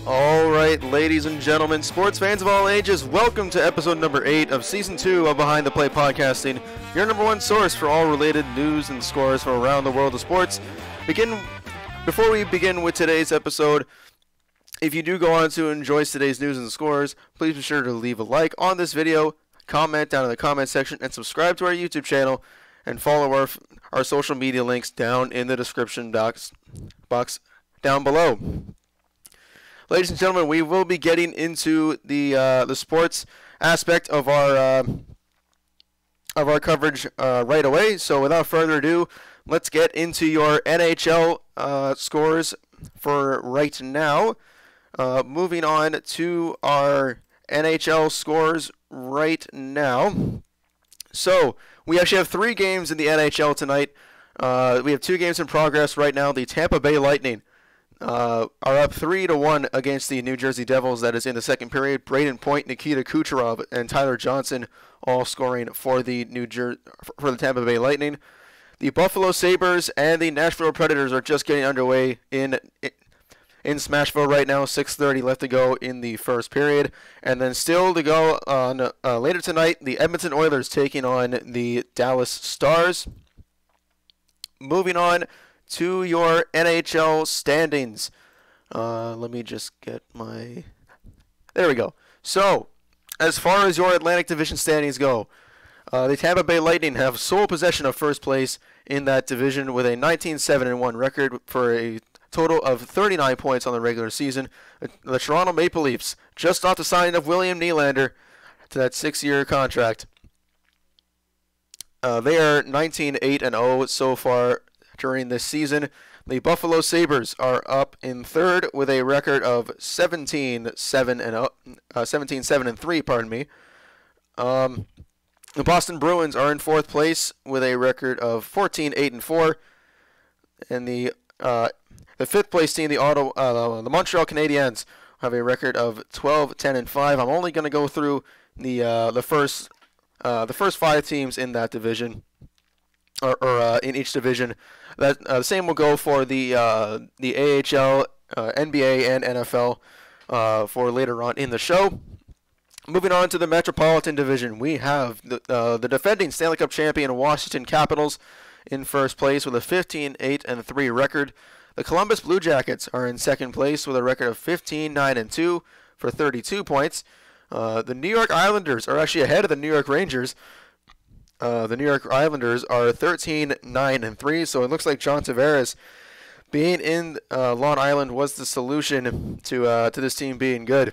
All right, ladies and gentlemen, sports fans of all ages, welcome to episode number 8 of season 2 of Behind the Play Podcasting, your number one source for all related news and scores from around the world of sports. Before we begin with today's episode, if you do go on to enjoy today's news and scores, please be sure to leave a like on this video, comment down in the comment section, and subscribe to our YouTube channel, and follow our social media links down in the description box down below. Ladies and gentlemen, we will be getting into the sports aspect of our coverage right away. So without further ado, let's get into your NHL scores for right now. Moving on to our NHL scores right now. So we actually have 3 games in the NHL tonight. We have 2 games in progress right now. The Tampa Bay Lightning are up 3-1 against the New Jersey Devils. That is in the second period. Braden Point, Nikita Kucherov, and Tyler Johnson all scoring for the Tampa Bay Lightning. The Buffalo Sabres and the Nashville Predators are just getting underway in Smashville right now. 6:30 left to go in the first period, and then still to go on later tonight. The Edmonton Oilers taking on the Dallas Stars. Moving on to your NHL standings. Let me just get my... There we go. So, as far as your Atlantic Division standings go, the Tampa Bay Lightning have sole possession of first place in that division with a 19-7-1 record for a total of 39 points on the regular season. The Toronto Maple Leafs just off the signing of William Nylander to that 6-year contract. They are 19-8-0 so far during this season. The Buffalo Sabres are up in third with a record of 17-7-3, pardon me. The Boston Bruins are in fourth place with a record of 14-8-4, and the fifth place team, the Montreal Canadiens, have a record of 12-10-5. I'm only going to go through the first 5 teams in that division, or in each division. That the same will go for the AHL, NBA, and NFL for later on in the show. Moving on to the Metropolitan Division, we have the defending Stanley Cup champion Washington Capitals in first place with a 15-8-3 record. The Columbus Blue Jackets are in second place with a record of 15-9-2 for 32 points. The New York Islanders are actually ahead of the New York Rangers. The New York Islanders are 13-9-3, so it looks like John Tavares being in Long Island was the solution to this team being good.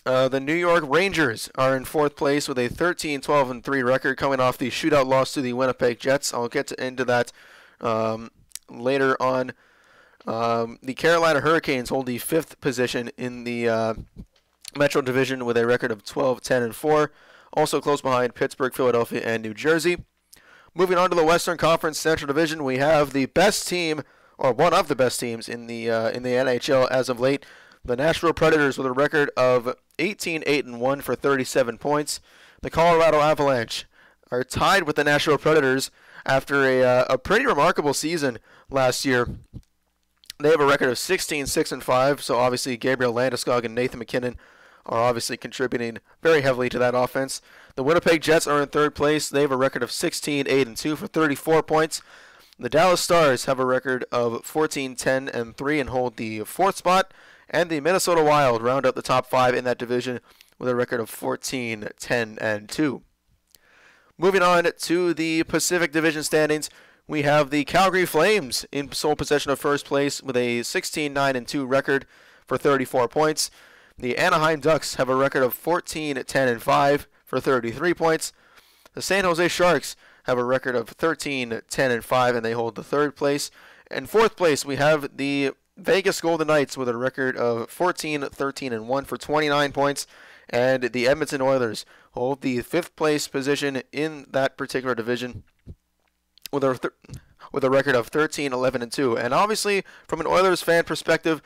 The New York Rangers are in fourth place with a 13-12-3 record, coming off the shootout loss to the Winnipeg Jets. I'll get into that later on. The Carolina Hurricanes hold the 5th position in the Metro Division with a record of 12-10-4. Also close behind Pittsburgh, Philadelphia, and New Jersey. Moving on to the Western Conference Central Division, we have the best team, or one of the best teams in the NHL as of late, the Nashville Predators, with a record of 18-8-1 for 37 points. The Colorado Avalanche are tied with the Nashville Predators after a pretty remarkable season last year. They have a record of 16-6-5, so obviously Gabriel Landeskog and Nathan MacKinnon are obviously contributing very heavily to that offense. The Winnipeg Jets are in third place. They have a record of 16-8-2 for 34 points. The Dallas Stars have a record of 14-10-3 and hold the 4th spot. And the Minnesota Wild round out the top 5 in that division with a record of 14-10-2. Moving on to the Pacific Division standings, we have the Calgary Flames in sole possession of first place with a 16-9-2 record for 34 points. The Anaheim Ducks have a record of 14-10-5 for 33 points. The San Jose Sharks have a record of 13-10-5, and they hold the 3rd place. And 4th place, we have the Vegas Golden Knights with a record of 14-13-1 for 29 points. And the Edmonton Oilers hold the 5th place position in that particular division with a record of 13-11-2. And obviously, from an Oilers fan perspective,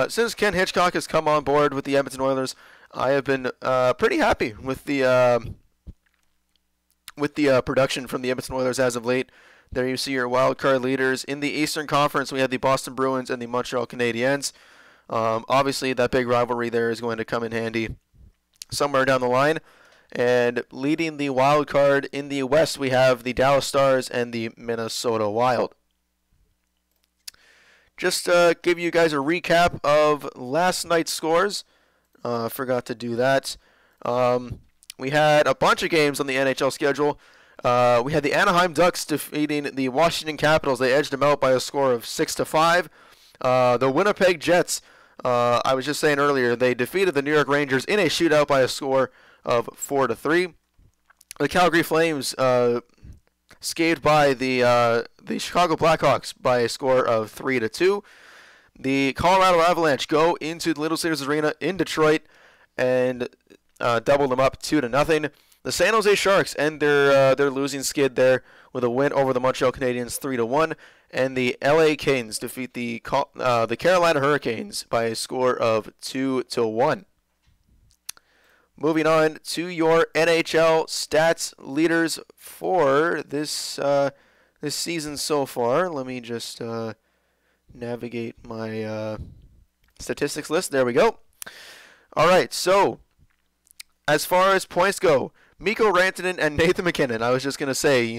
since Ken Hitchcock has come on board with the Edmonton Oilers, I have been pretty happy with the production from the Edmonton Oilers as of late. There you see your wild card leaders. In the Eastern Conference, we have the Boston Bruins and the Montreal Canadiens. Obviously, that big rivalry there is going to come in handy somewhere down the line. And leading the wild card in the West, we have the Dallas Stars and the Minnesota Wild. Just give you guys a recap of last night's scores. Forgot to do that. We had a bunch of games on the NHL schedule. We had the Anaheim Ducks defeating the Washington Capitals. They edged them out by a score of 6-5. The Winnipeg Jets, I was just saying earlier, they defeated the New York Rangers in a shootout by a score of 4-3. The Calgary Flames skated by the Chicago Blackhawks by a score of 3-2. The Colorado Avalanche go into the Little Caesars Arena in Detroit and double them up 2-0. The San Jose Sharks end their losing skid there with a win over the Montreal Canadiens 3-1, and the LA Kings defeat the Carolina Hurricanes by a score of 2-1. Moving on to your NHL stats leaders for this season so far. Let me just navigate my statistics list. There we go. All right, so as far as points go, Mikko Rantanen and Nathan MacKinnon. I was just going to say,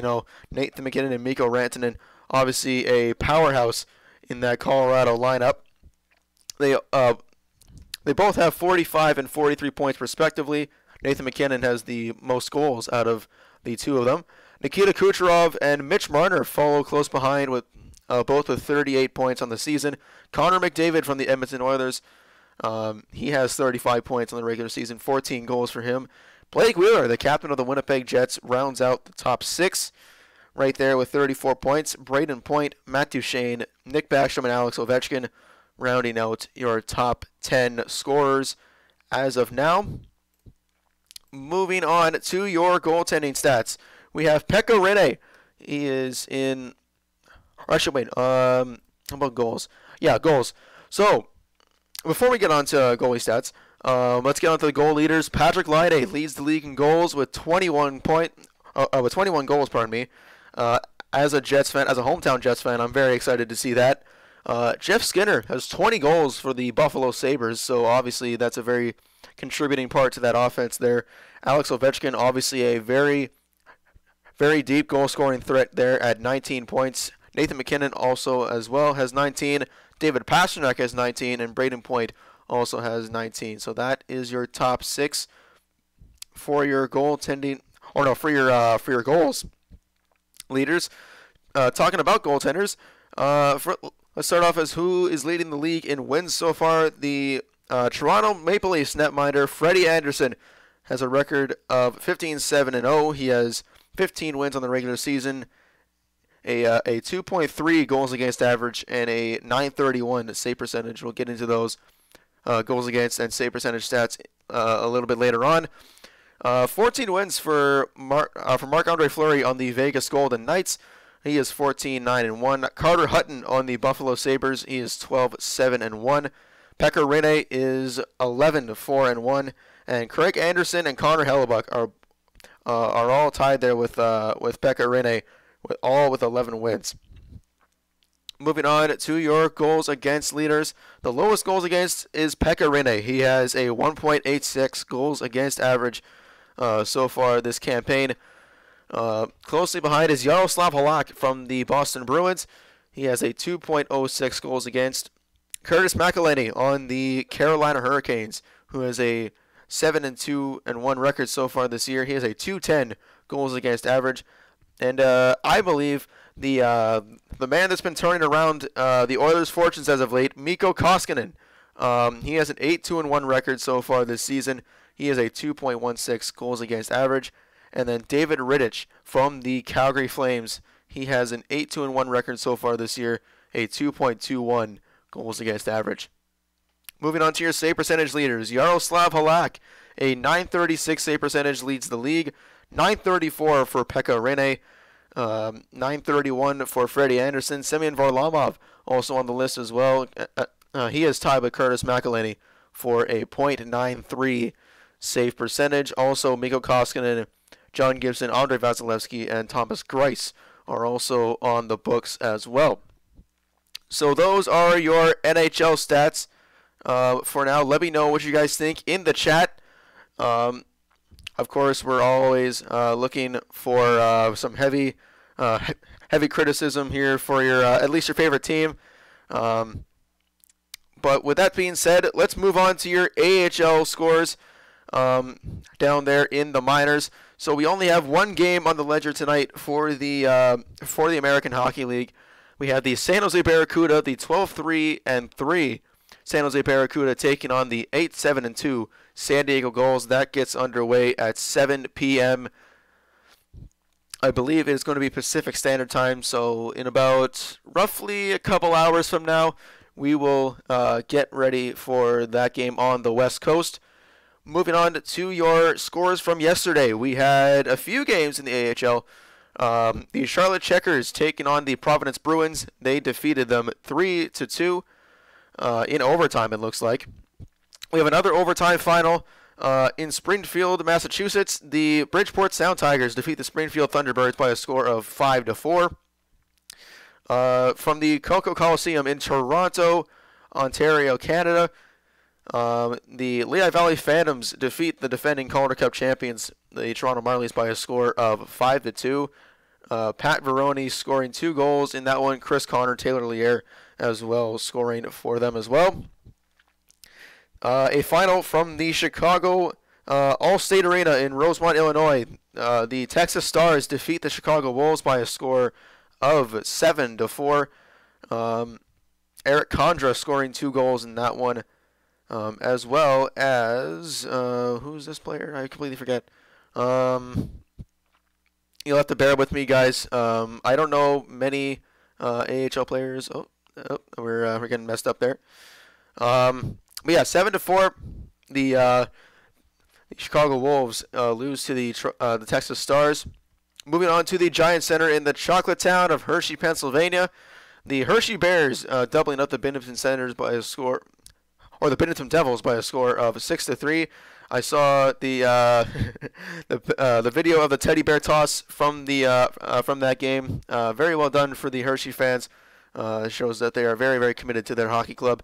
Nathan MacKinnon and Mikko Rantanen, obviously a powerhouse in that Colorado lineup. They both have 45 and 43 points respectively. Nathan MacKinnon has the most goals out of the two of them. Nikita Kucherov and Mitch Marner follow close behind with both with 38 points on the season. Connor McDavid from the Edmonton Oilers, he has 35 points on the regular season, 14 goals for him. Blake Wheeler, the captain of the Winnipeg Jets, rounds out the top six right there with 34 points. Braden Point, Matt Duchene, Nick Backstrom, and Alex Ovechkin rounding out your top 10 scorers as of now. Moving on to your goaltending stats. We have Pekka Rinne. He is in... Or I should wait. How about goals? Yeah, goals. So, before we get on to goalie stats, let's get on to the goal leaders. Patrick Laine leads the league in goals with 21 goals, pardon me. As a Jets fan, as a hometown Jets fan, I'm very excited to see that. Jeff Skinner has 20 goals for the Buffalo Sabres, so obviously that's a very contributing part to that offense there. Alex Ovechkin, obviously a very, very deep goal-scoring threat there at 19 points. Nathan MacKinnon also as well has 19. David Pastrnak has 19, and Braden Point also has 19. So that is your top six for your goaltending, or no, for your goals leaders. Talking about goaltenders, let's start off as who is leading the league in wins so far. The Toronto Maple Leafs netminder Freddie Anderson has a record of 15-7-0. He has 15 wins on the regular season, a 2.3 goals against average, and a .931 save percentage. We'll get into those goals against and save percentage stats a little bit later on. 14 wins for Marc-Andre Fleury on the Vegas Golden Knights. He is 14-9-1. Carter Hutton on the Buffalo Sabres. He is 12-7-1. Pekka Rinne is 11-4-1. And Craig Anderson and Connor Hellebuck are all tied there with Pekka Rinne, with 11 wins. Moving on to your goals against leaders. The lowest goals against is Pekka Rinne. He has a 1.86 goals against average so far this campaign. Closely behind is Yaroslav Halak from the Boston Bruins. He has a 2.06 goals against. Curtis McElhinney on the Carolina Hurricanes, who has a 7-2-1 record so far this year. He has a 2.10 goals against average. And I believe the man that's been turning around the Oilers' fortunes as of late, Mikko Koskinen. He has an 8-2-1 record so far this season. He has a 2.16 goals against average. And then David Rittich from the Calgary Flames. He has an 8-2-1 record so far this year, a 2.21 goals against average. Moving on to your save percentage leaders. Yaroslav Halak, a .936 save percentage, leads the league. .934 for Pekka Rinne. .931 for Freddie Anderson. Semyon Varlamov also on the list as well. He is tied with Curtis McElhinney for a .93 save percentage. Also, Mikko Koskinen, John Gibson, Andrei Vasilevsky, and Thomas Greiss are also on the books as well. So those are your NHL stats For now, let me know what you guys think in the chat. Of course, we're always looking for some heavy criticism here for your at least your favorite team. But with that being said, let's move on to your AHL scores down there in the minors. So we only have one game on the ledger tonight for the American Hockey League. We have the San Jose Barracuda, the 12-3-3 San Jose Barracuda taking on the 8-7-2 San Diego Gulls. That gets underway at 7 p.m. I believe it is going to be Pacific Standard Time. So in about roughly a couple hours from now, we will get ready for that game on the West Coast. Moving on to your scores from yesterday, we had a few games in the AHL. The Charlotte Checkers taking on the Providence Bruins. They defeated them 3-2 in overtime, it looks like. We have another overtime final in Springfield, Massachusetts. The Bridgeport Sound Tigers defeat the Springfield Thunderbirds by a score of 5-4. From the Coco Coliseum in Toronto, Ontario, Canada, the Lehigh Valley Phantoms defeat the defending Calder Cup champions, the Toronto Marlies, by a score of 5-2. Pat Veroni scoring 2 goals in that one. Chris Connor, Taylor Lier as well scoring for them as well. A final from the Chicago All-State Arena in Rosemont, Illinois. The Texas Stars defeat the Chicago Wolves by a score of 7-4. Eric Condra scoring 2 goals in that one, as well as who's this player? I completely forget. You'll have to bear with me, guys. I don't know many AHL players. Oh, we're getting messed up there. But yeah, 7-4. The Chicago Wolves lose to the Texas Stars. Moving on to the Giant Center in the chocolate town of Hershey, Pennsylvania. The Hershey Bears doubling up the Binghamton Senators by a score, or the Binghamton Devils by a score of 6-3. I saw the the video of the teddy bear toss from that game. Very well done for the Hershey fans. It shows that they are very, very committed to their hockey club.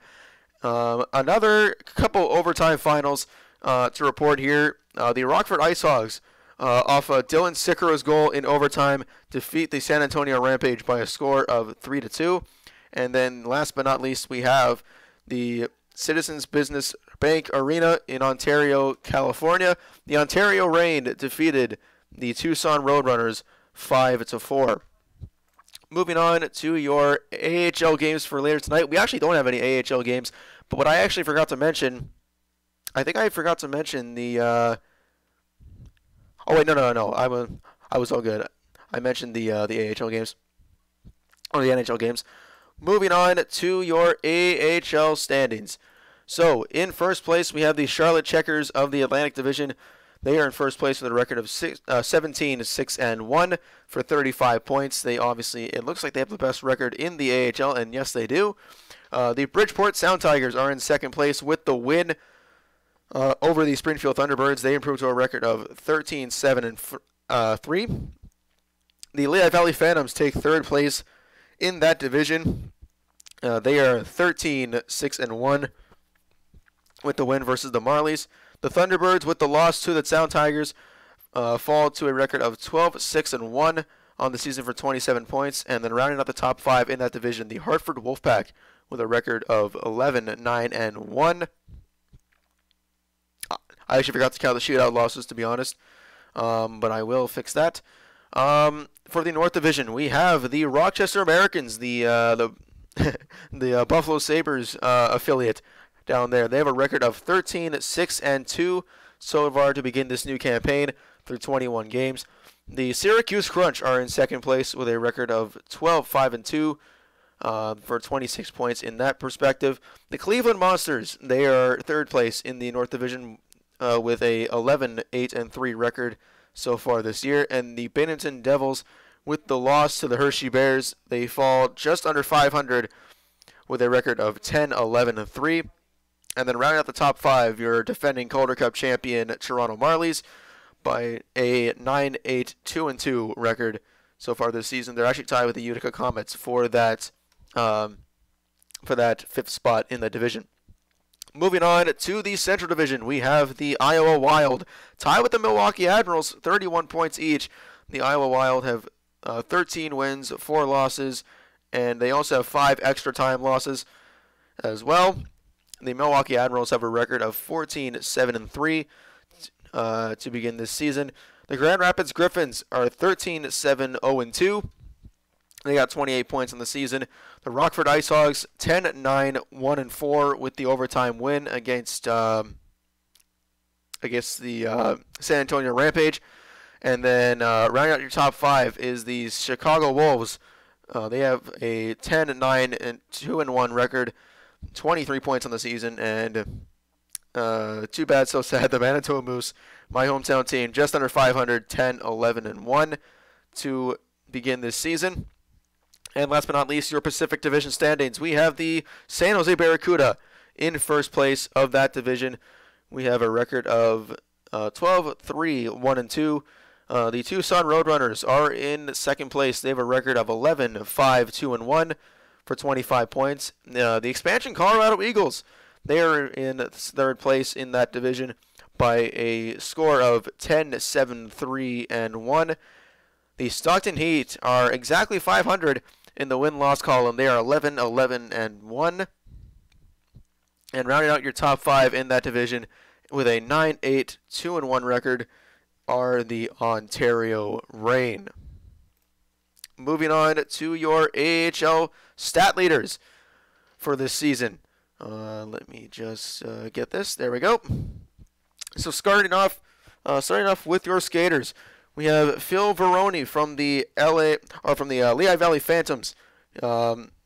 Another couple overtime finals to report here. The Rockford Ice Hogs, off Dylan Sickero's goal in overtime, defeat the San Antonio Rampage by a score of 3-2. And then last but not least, we have the Citizens Business Bank Arena in Ontario, California. The Ontario Reign defeated the Tucson Roadrunners 5-4. Moving on to your AHL games for later tonight. We actually don't have any AHL games, but what I actually forgot to mention, I think I forgot to mention the oh wait, no. I was all good. I mentioned the AHL games, or the NHL games. Moving on to your AHL standings. So in first place we have the Charlotte Checkers of the Atlantic Division. They are in first place with a record of 17-6-1 for 35 points. They obviously, it looks like they have the best record in the AHL, and yes, they do. The Bridgeport Sound Tigers are in second place with the win over the Springfield Thunderbirds. They improved to a record of 13-7-3. The Lehigh Valley Phantoms take third place in that division. They are 13-6-1 with the win versus the Marlies. The Thunderbirds, with the loss to the Sound Tigers, fall to a record of 12-6-1 on the season for 27 points. And then rounding out the top 5 in that division, the Hartford Wolfpack with a record of 11-9-1. I actually forgot to count the shootout losses, to be honest, but I will fix that. For the North Division, we have the Rochester Americans, the Buffalo Sabres affiliate down there. They have a record of 13-6-2 so far to begin this new campaign through 21 games. The Syracuse Crunch are in second place with a record of 12-5-2 for 26 points in that perspective. The Cleveland Monsters, they are third place in the North Division with a 11-8-3 record so far this year. And the Bennington Devils, with the loss to the Hershey Bears, they fall just under 500 with a record of 10-11-3. And then rounding out the top 5, your defending Calder Cup champion Toronto Marlies by a 9-8-2-2 record so far this season. They're actually tied with the Utica Comets for that 5th spot in the division. Moving on to the Central Division, we have the Iowa Wild tied with the Milwaukee Admirals, 31 points each. The Iowa Wild have 13 wins, 4 losses, and they also have 5 extra time losses as well. The Milwaukee Admirals have a record of 14-7-3 to begin this season. The Grand Rapids Griffins are 13-7-0-2. They got 28 points in the season. The Rockford Ice Hogs 10-9-1-4 with the overtime win against the San Antonio Rampage. And then rounding out your top 5 is the Chicago Wolves. They have a 10-9-2-1 record, 23 points on the season, and too bad, so sad. The Manitoba Moose, my hometown team, just under 500, 10-11-1 to begin this season. And last but not least, your Pacific Division standings. We have the San Jose Barracuda in first place of that division. We have a record of 12-3-1-2. The Tucson Roadrunners are in second place. They have a record of 11-5-2-1 for 25 points. The expansion Colorado Eagles, they are in third place in that division by a score of 10-7-3-1. The Stockton Heat are exactly 500 in the win-loss column. They are 11-11-1. And rounding out your top 5 in that division with a 9-8-2-1 record are the Ontario Reign. Moving on to your AHL stat leaders for this season. Let me just get this. There we go. So starting off with your skaters, we have Phil Veroni from the Lehigh Valley Phantoms.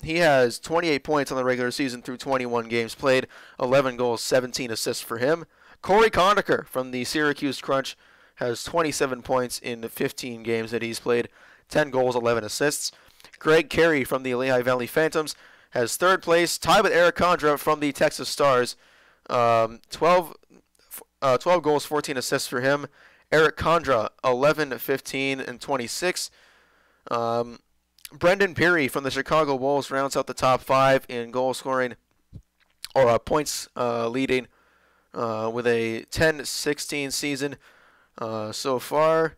He has 28 points on the regular season through 21 games played, 11 goals, 17 assists for him. Corey Conacher from the Syracuse Crunch has 27 points in the 15 games that he's played, 10 goals, 11 assists. Greg Carey from the Lehigh Valley Phantoms has third place, tied with Eric Condra from the Texas Stars. 12 goals, 14 assists for him. Eric Condra, 11, 15, and 26. Brendan Peary from the Chicago Wolves rounds out the top 5 in goal scoring, or points leading, with a 10-16 season so far.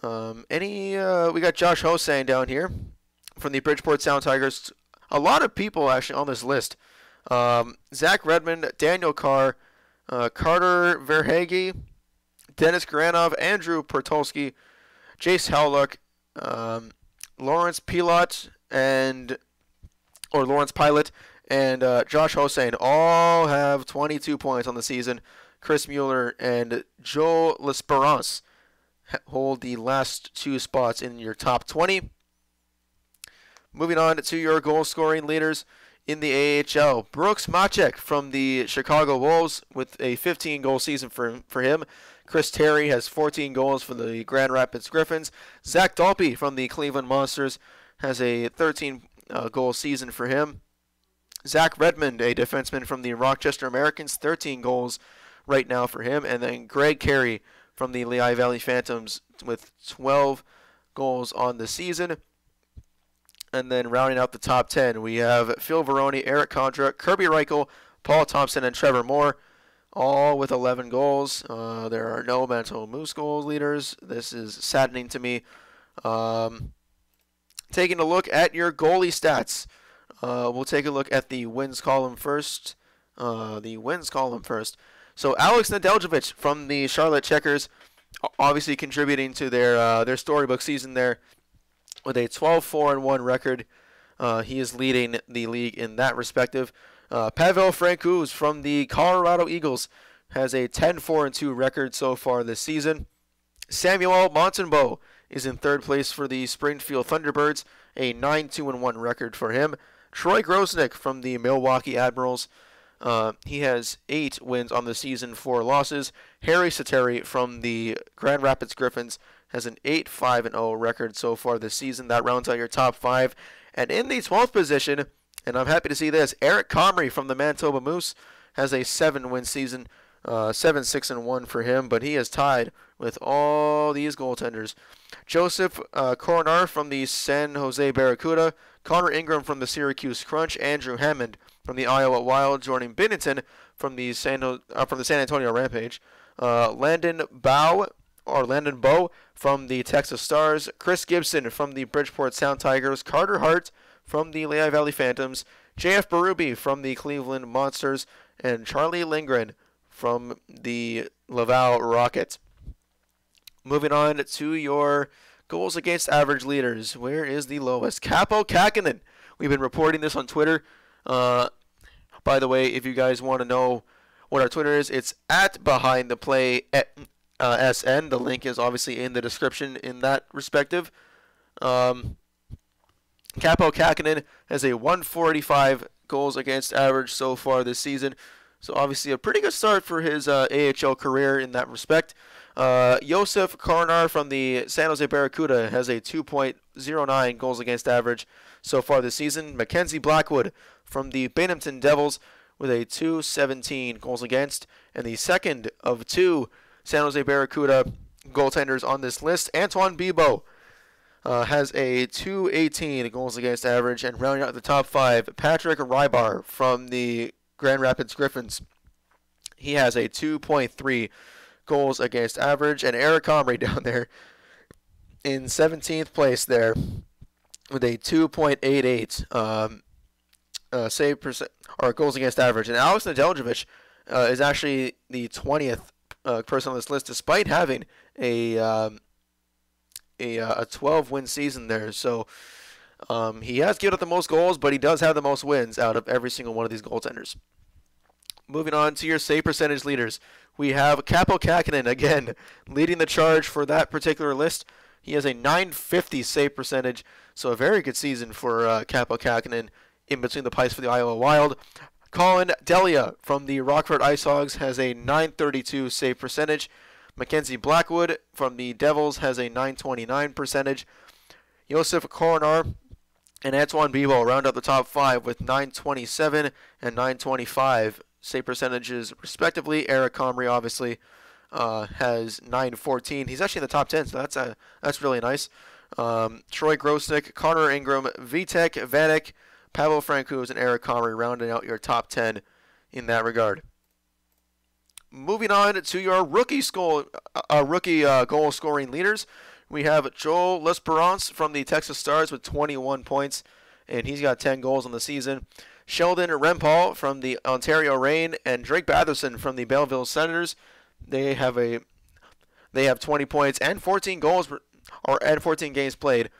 We got Josh Hossain down here from the Bridgeport Sound Tigers. A lot of people actually on this list. Zach Redmond, Daniel Carr, Carter Verhage, Dennis Granov, Andrew Pertolsky, Jace Howluck, Lawrence Pilot, and Josh Hossain all have 22 points on the season. Chris Mueller and Joe L'Esperance hold the last 2 spots in your top 20. Moving on to your goal-scoring leaders in the AHL. Brooks Machek from the Chicago Wolves with a 15-goal season for him. Chris Terry has 14 goals for the Grand Rapids Griffins. Zach Dalpe from the Cleveland Monsters has a 13-goal season for him. Zach Redmond, a defenseman from the Rochester Americans, 13 goals right now for him. And then Greg Carey from the Lehigh Valley Phantoms with 12 goals on the season. And then rounding out the top 10, we have Phil Veroni, Eric Condra, Kirby Reichel, Paul Thompson, and Trevor Moore, all with 11 goals. There are no Manitoba Moose goal leaders. This is saddening to me. Taking a look at your goalie stats. We'll take a look at the wins column first. So Alex Nedeljkovic from the Charlotte Checkers, obviously contributing to their storybook season there with a 12-4-1 record. He is leading the league in that respective. Pavel Francouz from the Colorado Eagles has a 10-4-2 record so far this season. Samuel Montembeault is in third place for the Springfield Thunderbirds, a 9-2-1 record for him. Troy Grosnick from the Milwaukee Admirals, he has 8 wins on the season, 4 losses. Harry Sateri from the Grand Rapids Griffins has an 8-5-0 record so far this season. That rounds out your top 5. And in the 12th position, and I'm happy to see this, Eric Comrie from the Manitoba Moose has a 7-win season, 7-6-1 for him, but he is tied with all these goaltenders. Joseph Coronar from the San Jose Barracuda, Connor Ingram from the Syracuse Crunch, Andrew Hammond from the Iowa Wild, Jordan Binnington from the San Antonio Rampage, Landon Bow from the Texas Stars, Chris Gibson from the Bridgeport Sound Tigers, Carter Hart from the Lehigh Valley Phantoms, JF Berube from the Cleveland Monsters, and Charlie Lindgren from the Laval Rockets. Moving on to your goals against average leaders. Where is the lowest? Capo Kakinen. We've been reporting this on Twitter. By the way, if you guys want to know what our Twitter is, it's at Behind the Play SN. The link is obviously in the description in that respective. Capo Kakinen has a 145 goals against average so far this season. So obviously a pretty good start for his AHL career in that respect. Josef Coronar from the San Jose Barracuda has a 2.09 goals against average so far this season. Mackenzie Blackwood from the Binghamton Devils with a 2.17 goals against. And the second of two San Jose Barracuda goaltenders on this list, Antoine Bibeau, has a 2.18 goals against average. And rounding out the top five, Patrick Rybar from the Grand Rapids Griffins. He has a 2.3 goals against average. And Eric Comrie down there in 17th place there with a 2.88 save percent or goals against average. And Alex Nedeljkovic is actually the 20th person on this list, despite having a 12-win season there. So he has given up the most goals, but he does have the most wins out of every single one of these goaltenders. Moving on to your save percentage leaders, we have Capo Kakinen again leading the charge for that particular list. He has a 950 save percentage, so a very good season for Capo Kakinen in between the pipes for the Iowa Wild. Colin Delia from the Rockford Ice Hogs has a 932 save percentage. Mackenzie Blackwood from the Devils has a 929 percentage. Josef Coronar and Antoine Bibeau round out the top five with 927 and 925 save percentages respectively. Eric Comrie obviously has 914. He's actually in the top 10, so that's really nice. Troy Grosnick, Connor Ingram, Vitek Vanek, Pavel Francouz, and Eric Comrie rounding out your top 10 in that regard. Moving on to your rookie goal scoring leaders, we have Joel L'Esperance from the Texas Stars with 21 points, and he's got 10 goals on the season. Sheldon Rempal from the Ontario Reign and Drake Batherson from the Belleville Senators, they have 20 points and 14 goals and 14 games played.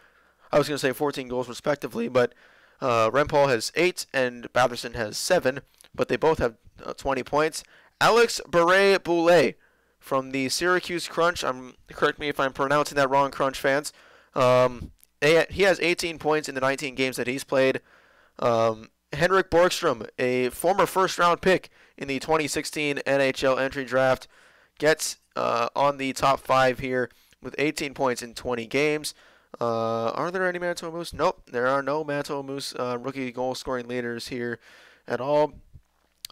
I was going to say 14 goals respectively, but Rempal has 8 and Batherson has 7, but they both have 20 points. Alex Beret-Boulet from the Syracuse Crunch. Correct me if I'm pronouncing that wrong, Crunch fans. He has 18 points in the 19 games that he's played. Henrik Borgstrom, a former first-round pick in the 2016 NHL entry draft, gets on the top 5 here with 18 points in 20 games. Are there any Manitoba Moose? Nope, there are no Manitoba Moose rookie goal-scoring leaders here at all.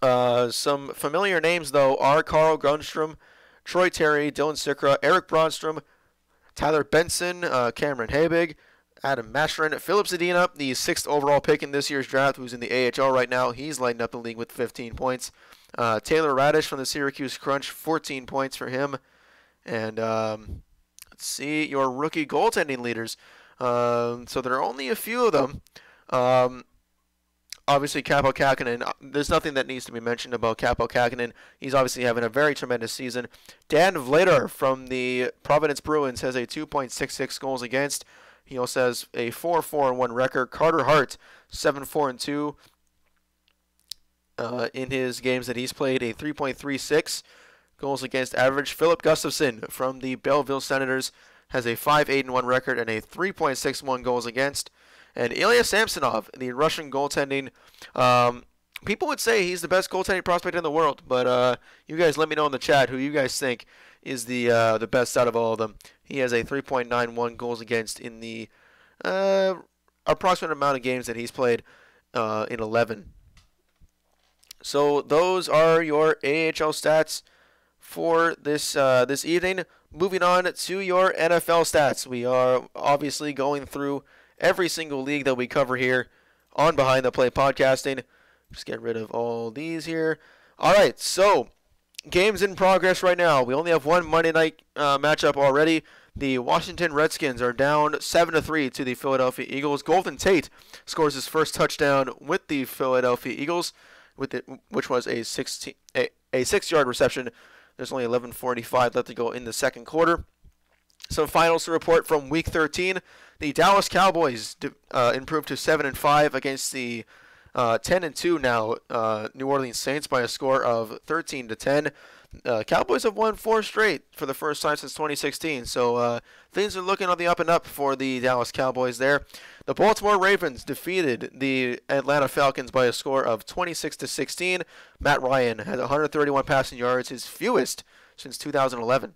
Some familiar names, though, are Carl Grundstrom, Troy Terry, Dylan Sikra, Eric Bronstrom, Tyler Benson, Cameron Habig, Adam Mashrin, Philip Zadina, the 6th overall pick in this year's draft, who's in the AHL right now. He's lighting up the league with 15 points. Taylor Radish from the Syracuse Crunch, 14 points for him. And let's see, your rookie goaltending leaders. So there are only a few of them. Obviously, Capo Kakinen, there's nothing that needs to be mentioned about Capo Kakinen. He's obviously having a very tremendous season. Dan Vladar from the Providence Bruins has a 2.66 goals against. He also has a 4-4-1 record. Carter Hart, 7-4-2 in his games that he's played, a 3.36 goals against average. Philip Gustafson from the Belleville Senators has a 5-8-1 record and a 3.61 goals against. And Ilya Samsonov, the Russian goaltending, people would say he's the best goaltending prospect in the world, but you guys let me know in the chat who you guys think is the best out of all of them. He has a 3.91 goals against in the approximate amount of games that he's played in 11. So those are your AHL stats for this evening. Moving on to your NFL stats. We are obviously going through every single league that we cover here on Behind the Play Podcasting. Just get rid of all these here. All right, so games in progress right now. We only have one Monday night matchup already. The Washington Redskins are down 7-3 to the Philadelphia Eagles. Golden Tate scores his first touchdown with the Philadelphia Eagles, which was a 6-yard reception. There's only 11:45 left to go in the second quarter. Some finals to report from Week 13. The Dallas Cowboys improved to 7-5 against the 10-2 now New Orleans Saints by a score of 13-10. Cowboys have won 4 straight for the first time since 2016, so things are looking on the up and up for the Dallas Cowboys there. The Baltimore Ravens defeated the Atlanta Falcons by a score of 26-16. Matt Ryan had 131 passing yards, his fewest since 2011.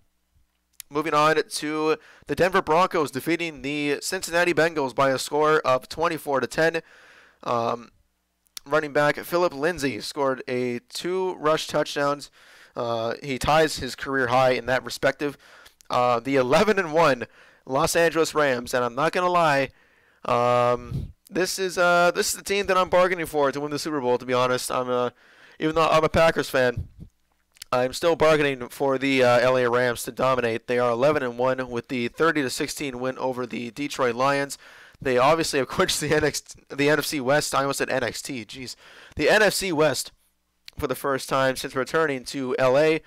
Moving on to the Denver Broncos defeating the Cincinnati Bengals by a score of 24-10. Running back Philip Lindsay scored 2 rush touchdowns. He ties his career high in that respective. The 11-1 Los Angeles Rams, and I'm not gonna lie, this is the team that I'm bargaining for to win the Super Bowl. To be honest, even though I'm a Packers fan, I'm still bargaining for the LA Rams to dominate. They are 11-1 with the 30-16 win over the Detroit Lions. They obviously have clinched the NFC West. I almost said NXT. Jeez, the NFC West for the first time since returning to LA,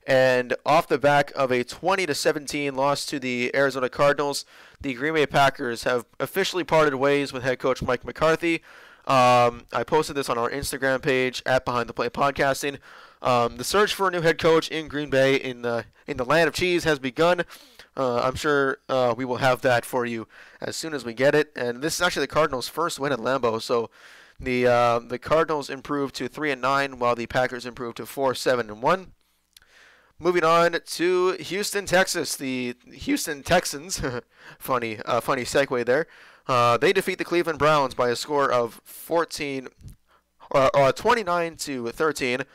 and off the back of a 20-17 loss to the Arizona Cardinals, the Green Bay Packers have officially parted ways with head coach Mike McCarthy. I posted this on our Instagram page at Behind the Play Podcasting. The search for a new head coach in Green Bay in the land of cheese has begun. I'm sure we will have that for you as soon as we get it. And this is actually the Cardinals' first win at Lambeau, so the Cardinals improved to 3-9, while the Packers improved to 4-7-1. Moving on to Houston, Texas. The Houston Texans, funny segue there. They defeat the Cleveland Browns by a score of 29-13.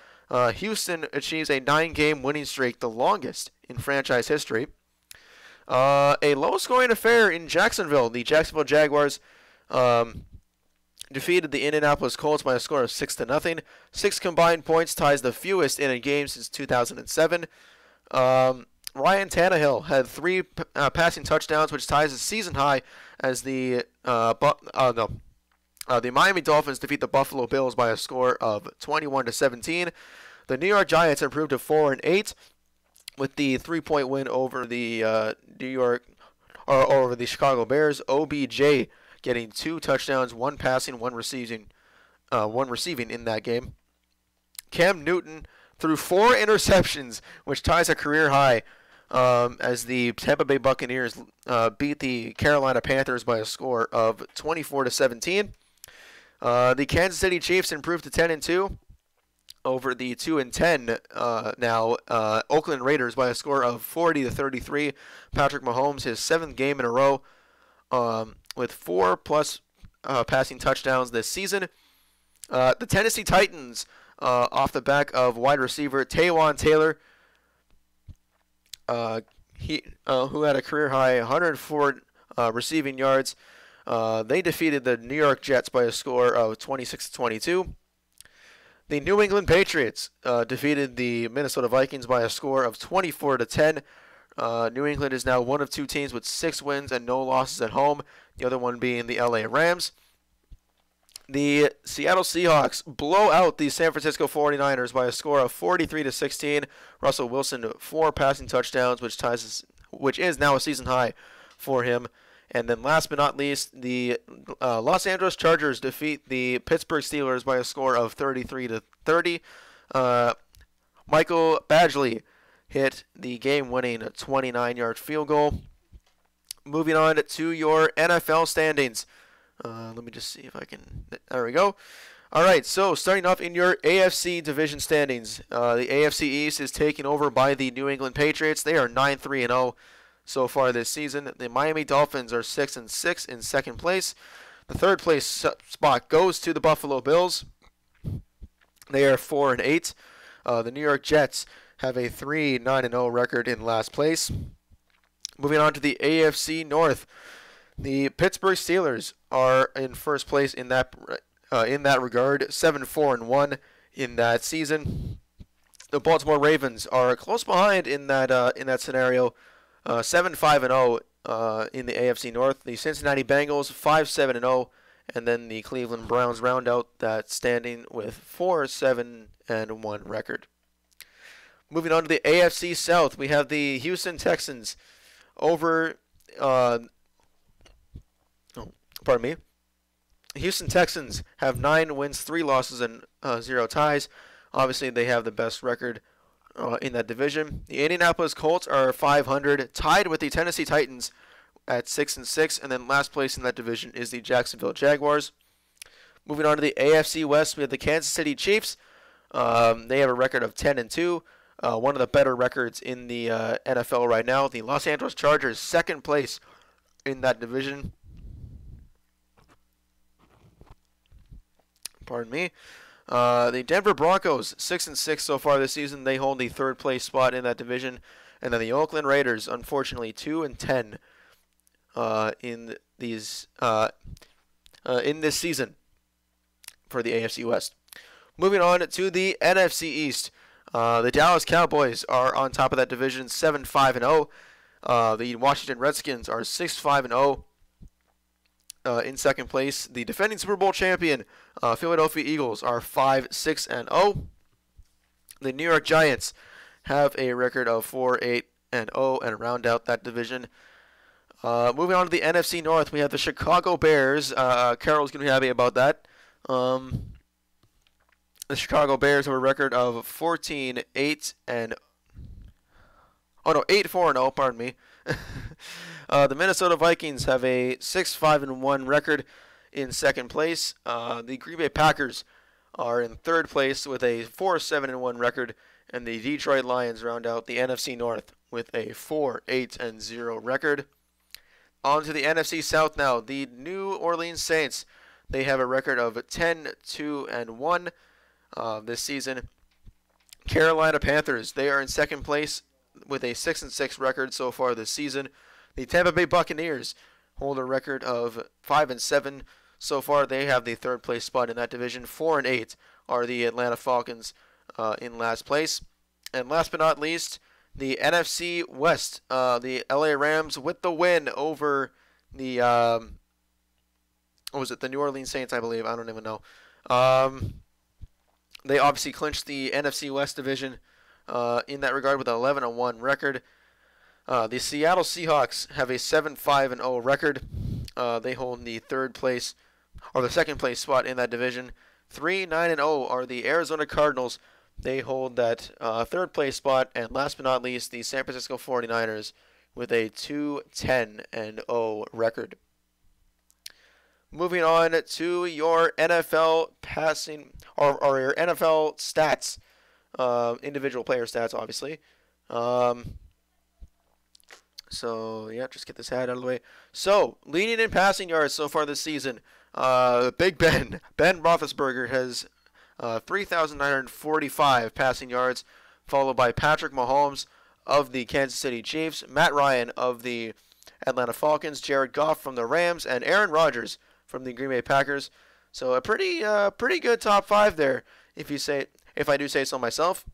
Houston achieves a 9-game winning streak, the longest in franchise history. A low-scoring affair in Jacksonville. The Jacksonville Jaguars defeated the Indianapolis Colts by a score of 6-0. 6 combined points ties the fewest in a game since 2007. Ryan Tannehill had 3 passing touchdowns, which ties a season high as the Miami Dolphins defeat the Buffalo Bills by a score of 21-17. The New York Giants improved to 4-8 with the 3-point win over the over the Chicago Bears. OBJ getting 2 touchdowns, 1 passing, 1 receiving in that game. Cam Newton threw 4 interceptions, which ties a career high, as the Tampa Bay Buccaneers beat the Carolina Panthers by a score of 24-17. The Kansas City Chiefs improved to 10-2 over the 2-10 now Oakland Raiders by a score of 40-33. Patrick Mahomes, his 7th game in a row, with 4+ passing touchdowns this season. The Tennessee Titans, off the back of wide receiver Taywan Taylor, who had a career high 104 receiving yards. They defeated the New York Jets by a score of 26-22. The New England Patriots defeated the Minnesota Vikings by a score of 24-10. New England is now one of 2 teams with 6 wins and no losses at home, the other one being the LA Rams. The Seattle Seahawks blow out the San Francisco 49ers by a score of 43-16. Russell Wilson 4 passing touchdowns, which is now a season high for him. And then last but not least, the Los Angeles Chargers defeat the Pittsburgh Steelers by a score of 33-30. Michael Badgley hit the game-winning 29-yard field goal. Moving on to your NFL standings. Let me just see if I can... There we go. All right, so starting off in your AFC division standings. The AFC East is taken over by the New England Patriots. They are 9-3-0 so far this season. The Miami Dolphins are 6-6 in second place. The third place spot goes to the Buffalo Bills. They are 4-8. The New York Jets have a 3-9-0 record in last place. Moving on to the AFC North, the Pittsburgh Steelers are in first place in that regard, 7-4-1 in that season. The Baltimore Ravens are close behind in that scenario, 7-5-0 in the AFC North. The Cincinnati Bengals 5-7-0, and then the Cleveland Browns round out that standing with 4-7-1 record. Moving on to the AFC South, we have the Houston Texans over. Houston Texans have 9 wins, 3 losses, and 0 ties. Obviously, they have the best record in that division. The Indianapolis Colts are 500, tied with the Tennessee Titans at 6-6, and then last place in that division is the Jacksonville Jaguars. Moving on to the AFC West, we have the Kansas City Chiefs. They have a record of 10-2, one of the better records in the NFL right now. The Los Angeles Chargers, second place in that division. Pardon me. The Denver Broncos, 6-6 so far this season. They hold the third place spot in that division. And then the Oakland Raiders, unfortunately, 2-10 in this season for the AFC West. Moving on to the NFC East, the Dallas Cowboys are on top of that division, 7-5-0. The Washington Redskins are 6-5-0. In second place, the defending Super Bowl champion Philadelphia Eagles are 5-6-0. The New York Giants have a record of 4-8-0 and round out that division. Moving on to the NFC North, we have the Chicago Bears. Carol's going to be happy about that. The Chicago Bears have a record of 8-4-0. Pardon me. The Minnesota Vikings have a 6-5-1 record in second place. The Green Bay Packers are in third place with a 4-7-1 record, and the Detroit Lions round out the NFC North with a 4-8-0 record. On to the NFC South now. The New Orleans Saints, they have a record of 10-2-1 this season. Carolina Panthers, they are in second place with a 6-6 record so far this season. The Tampa Bay Buccaneers hold a record of 5-7 so far. They have the third place spot in that division. 4-8 are the Atlanta Falcons in last place. And last but not least, the NFC West, the LA Rams with the win over the the New Orleans Saints, I believe. I don't even know. They obviously clinched the NFC West division in that regard with an 11-1 record. The Seattle Seahawks have a 7-5-0 record. They hold the third place or the second place spot in that division. 3-9-0 are the Arizona Cardinals. They hold that third place spot. And last but not least, the San Francisco 49ers with a 2-10-0 record. Moving on to your NFL passing or your NFL stats, individual player stats, obviously. So, yeah, just get this hat out of the way. So, leading in passing yards so far this season, Big Ben Roethlisberger has 3,945 passing yards, followed by Patrick Mahomes of the Kansas City Chiefs, Matt Ryan of the Atlanta Falcons, Jared Goff from the Rams, and Aaron Rodgers from the Green Bay Packers. So, a pretty good top 5 there, if I do say so myself.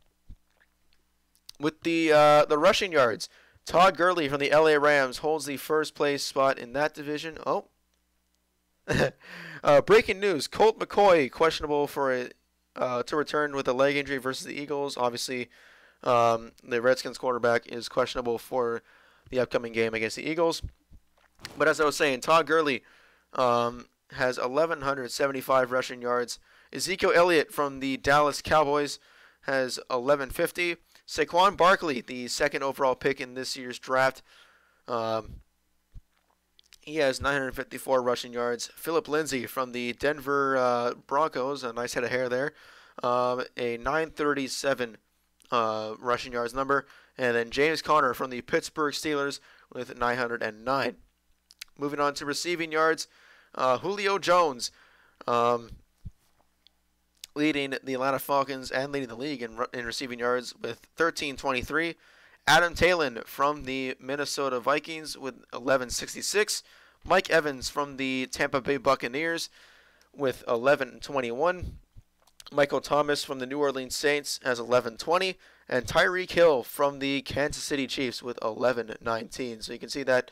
With the rushing yards, Todd Gurley from the LA Rams holds the first place spot in that division. Oh. Breaking news, Colt McCoy questionable for to return with a leg injury versus the Eagles. Obviously, the Redskins quarterback is questionable for the upcoming game against the Eagles. But as I was saying, Todd Gurley has 1,175 rushing yards. Ezekiel Elliott from the Dallas Cowboys has 1,150. Saquon Barkley, the second overall pick in this year's draft, he has 954 rushing yards. Philip Lindsay from the Denver Broncos, a nice head of hair there, a 937 rushing yards number. And then James Conner from the Pittsburgh Steelers with 909. Moving on to receiving yards, Julio Jones, leading the Atlanta Falcons and leading the league in receiving yards with 1,323. Adam Taylor from the Minnesota Vikings with 1166. Mike Evans from the Tampa Bay Buccaneers with 1121. Michael Thomas from the New Orleans Saints has 1120. And Tyreek Hill from the Kansas City Chiefs with 1119. So you can see that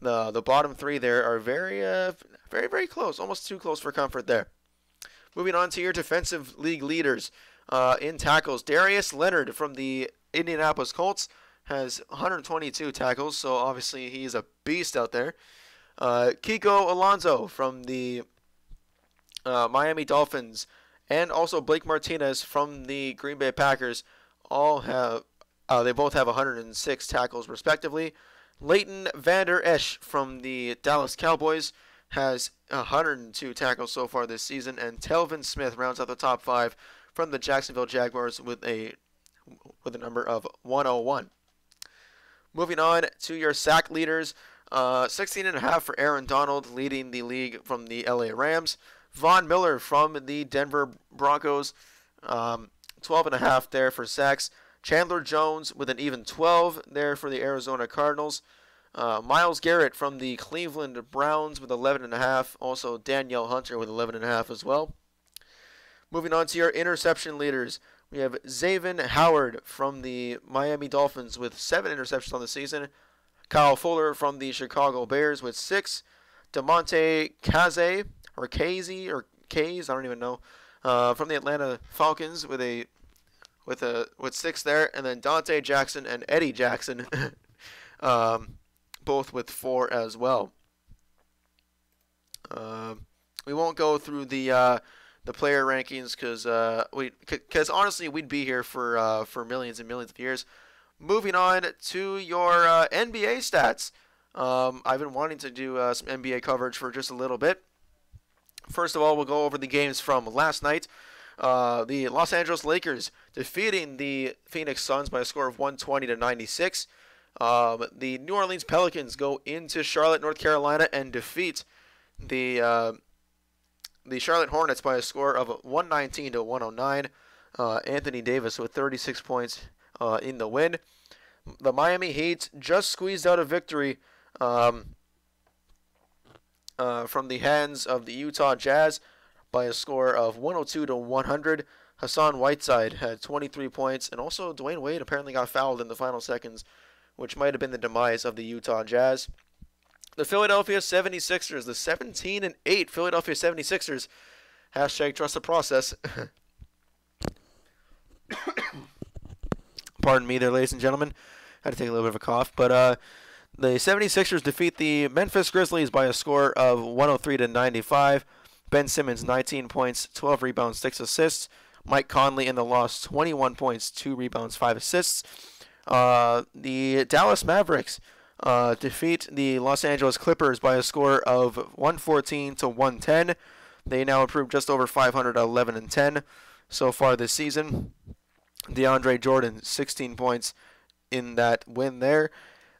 the bottom three there are very close, almost too close for comfort there. Moving on to your defensive league leaders in tackles. Darius Leonard from the Indianapolis Colts has 122 tackles, so obviously he's a beast out there. Kiko Alonso from the Miami Dolphins, and also Blake Martinez from the Green Bay Packers, they both have 106 tackles respectively. Leighton Vander Esch from the Dallas Cowboys has 102 tackles so far this season, and Telvin Smith rounds out the top 5 from the Jacksonville Jaguars with a number of 101. Moving on to your sack leaders, 16.5 for Aaron Donald, leading the league from the LA Rams. Von Miller from the Denver Broncos, 12.5 there for sacks. Chandler Jones with an even 12 there for the Arizona Cardinals. Myles Garrett from the Cleveland Browns with 11.5. Also Danielle Hunter with 11.5 as well. Moving on to your interception leaders, we have Xavier Howard from the Miami Dolphins with 7 interceptions on the season. Kyle Fuller from the Chicago Bears with 6. DeMonte Kaze, or Casey, or Kaze, I don't even know, from the Atlanta Falcons with 6 there, and then Dante Jackson and Eddie Jackson, both with 4 as well. We won't go through the player rankings because honestly we'd be here for millions and millions of years. Moving on to your NBA stats. I've been wanting to do some NBA coverage for just a little bit. First of all, we'll go over the games from last night. The Los Angeles Lakers defeating the Phoenix Suns by a score of 120-96. The New Orleans Pelicans go into Charlotte, North Carolina, and defeat the Charlotte Hornets by a score of 119-109. Anthony Davis with 36 points in the win. The Miami Heat just squeezed out a victory from the hands of the Utah Jazz by a score of 102-100. Hassan Whiteside had 23 points, and also Dwayne Wade apparently got fouled in the final seconds, which might have been the demise of the Utah Jazz. The Philadelphia 76ers, the 17-8 Philadelphia 76ers, hashtag trust the process. Pardon me there, ladies and gentlemen. I had to take a little bit of a cough, but the 76ers defeat the Memphis Grizzlies by a score of 103-95. Ben Simmons, 19 points, 12 rebounds, 6 assists. Mike Conley in the loss, 21 points, 2 rebounds, 5 assists. The Dallas Mavericks defeat the Los Angeles Clippers by a score of 114-110. They now improved just over 500 at 11-10 so far this season. DeAndre Jordan, 16 points in that win there.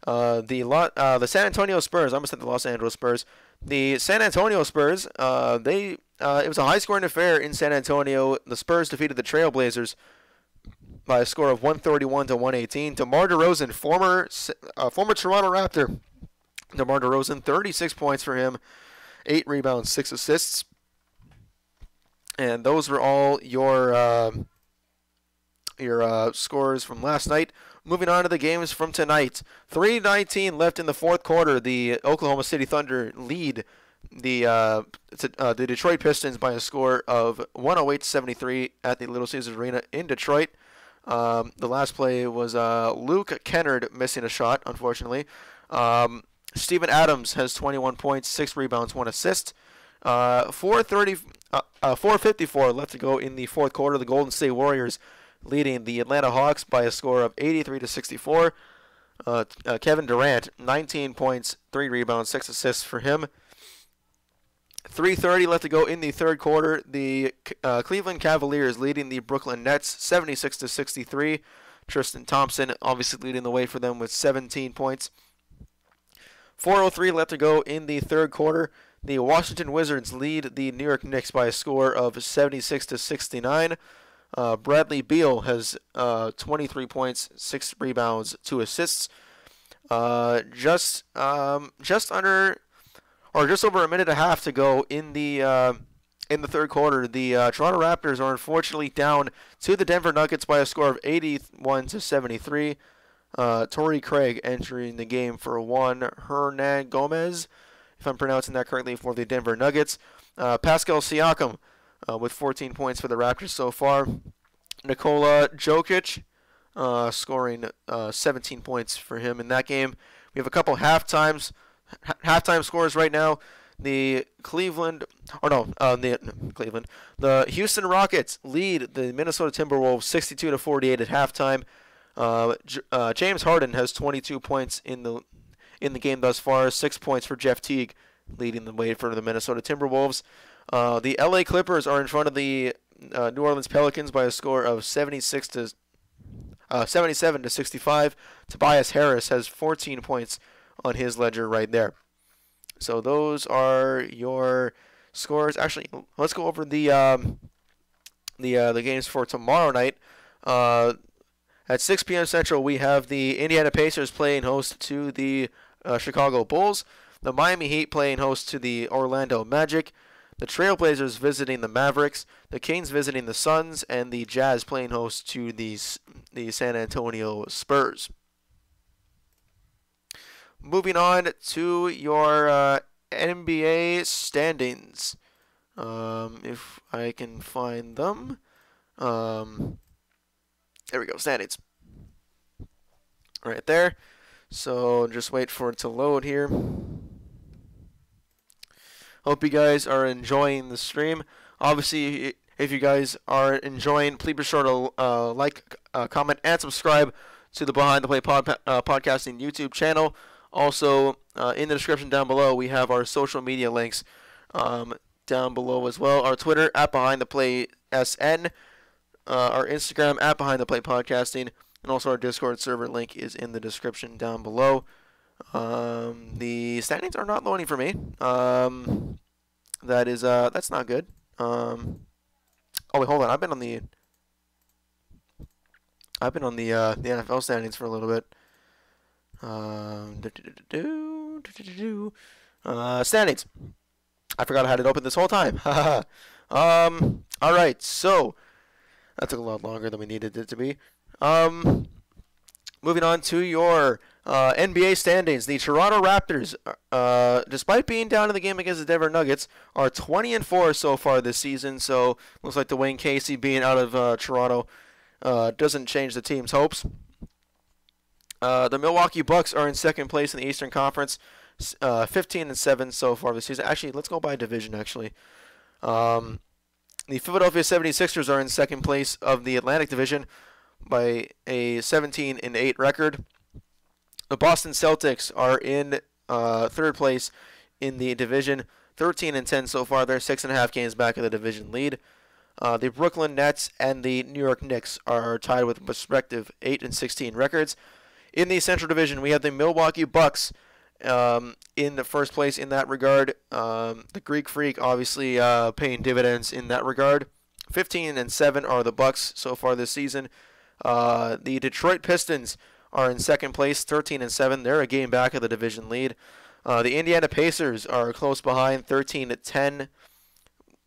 The San Antonio Spurs, I almost said the Los Angeles Spurs. The San Antonio Spurs, it was a high-scoring affair in San Antonio. The Spurs defeated the Trailblazers by a score of 131-118. DeMar DeRozan, former Toronto Raptor. DeMar DeRozan, 36 points for him, 8 rebounds, 6 assists. And those were all your scores from last night. Moving on to the games from tonight. 3:19 left in the fourth quarter. The Oklahoma City Thunder lead the Detroit Pistons by a score of 108-73 at the Little Caesars Arena in Detroit. The last play was Luke Kennard missing a shot, unfortunately. Steven Adams has 21 points, 6 rebounds, 1 assist. 4:54 left to go in the fourth quarter. The Golden State Warriors leading the Atlanta Hawks by a score of 83-64. Kevin Durant, 19 points, 3 rebounds, 6 assists for him. 3:30 left to go in the third quarter. The Cleveland Cavaliers leading the Brooklyn Nets 76-63. Tristan Thompson obviously leading the way for them with 17 points. 4:03 left to go in the third quarter. The Washington Wizards lead the New York Knicks by a score of 76-69. Bradley Beal has 23 points, 6 rebounds, 2 assists. Just under or just over a minute and a half to go in the third quarter. The Toronto Raptors are unfortunately down to the Denver Nuggets by a score of 81-73. Torrey Craig entering the game for Juan Hernan Gomez, if I'm pronouncing that correctly, for the Denver Nuggets. Pascal Siakam with 14 points for the Raptors so far. Nikola Jokic scoring 17 points for him in that game. We have a couple halftime scores right now. The Houston Rockets lead the Minnesota Timberwolves 62-48 at halftime. James Harden has 22 points in the game thus far. 6 points for Jeff Teague, leading the way for the Minnesota Timberwolves. The LA Clippers are in front of the New Orleans Pelicans by a score of 77-65. Tobias Harris has 14 points on his ledger right there. So those are your scores. Actually, let's go over the games for tomorrow night. At 6 p.m. Central, we have the Indiana Pacers playing host to the Chicago Bulls, the Miami Heat playing host to the Orlando Magic, the Trailblazers visiting the Mavericks, the Kings visiting the Suns, and the Jazz playing host to the San Antonio Spurs. Moving on to your NBA standings. If I can find them. There we go, standings. Right there. So just wait for it to load here. Hope you guys are enjoying the stream. Obviously, if you guys are enjoying, please be sure to like, comment, and subscribe to the Behind the Play podcasting YouTube channel. Also, in the description down below, we have our social media links down below as well. Our Twitter, @BehindThePlaySN. Our Instagram, @BehindThePlayPodcasting. And also our Discord server link is in the description down below. The standings are not loading for me. That's not good. Oh wait, hold on. I've been on the NFL standings for a little bit. Standings. I forgot I had it open this whole time. All right, so that took a lot longer than we needed it to be. Moving on to your NBA standings. The Toronto Raptors, despite being down in the game against the Denver Nuggets, are 20-4 so far this season. So looks like Dwayne Casey being out of Toronto doesn't change the team's hopes. The Milwaukee Bucks are in second place in the Eastern Conference, 15-7 so far this season. Actually, let's go by division. Actually, the Philadelphia 76ers are in second place of the Atlantic Division by a 17-8 record. The Boston Celtics are in third place in the division, 13-10 so far. They're 6.5 games back of the division lead. The Brooklyn Nets and the New York Knicks are tied with respective 8-16 records. In the Central Division, we have the Milwaukee Bucks in the first place in that regard. The Greek Freak obviously paying dividends in that regard. 15-7 are the Bucks so far this season. The Detroit Pistons are in second place, 13-7. They're a game back of the division lead. The Indiana Pacers are close behind, 13-10